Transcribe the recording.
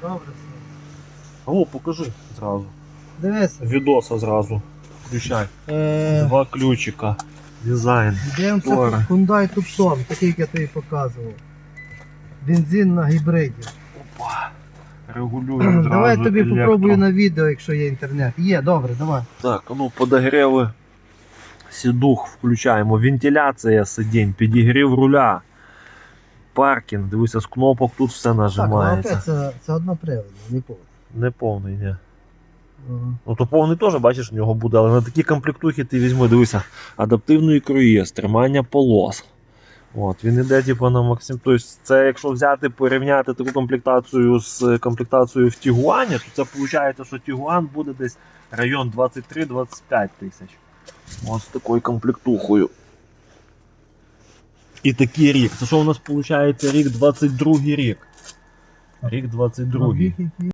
Добре все. О, покажи зразу. Дивися. Відоса зразу. Включай. Два ключика. Дизайн. Дивимося Штори. Hyundai Tucson, такий, як я тобі показував. Бензин на гібриді. Опа. Регулюємо зразу. Давай тобі електро. попробую на відео, якщо є інтернет. Є, добре, давай. Так, ну подогріви сідух включаємо. Вентиляція сидінь, підігрів руля. Паркінг, дивися, з кнопок тут все Так, ну нажимається. опять це одноприводний, не повний. Не повний, ні. Ну то повний теж, бачиш, в нього буде, але на такі комплектухи ти візьми, дивися, адаптивний круїз, тримання полос. От, він іде типу, на максимум. Тобто це якщо взяти, порівняти таку комплектацію з комплектацією в Тігуані, то це виходить, що Тігуан буде десь район 23-25 тисяч. Ось з такою комплектухою. І такий рік. Це що у нас виходить рік 22 рік? Рік 22.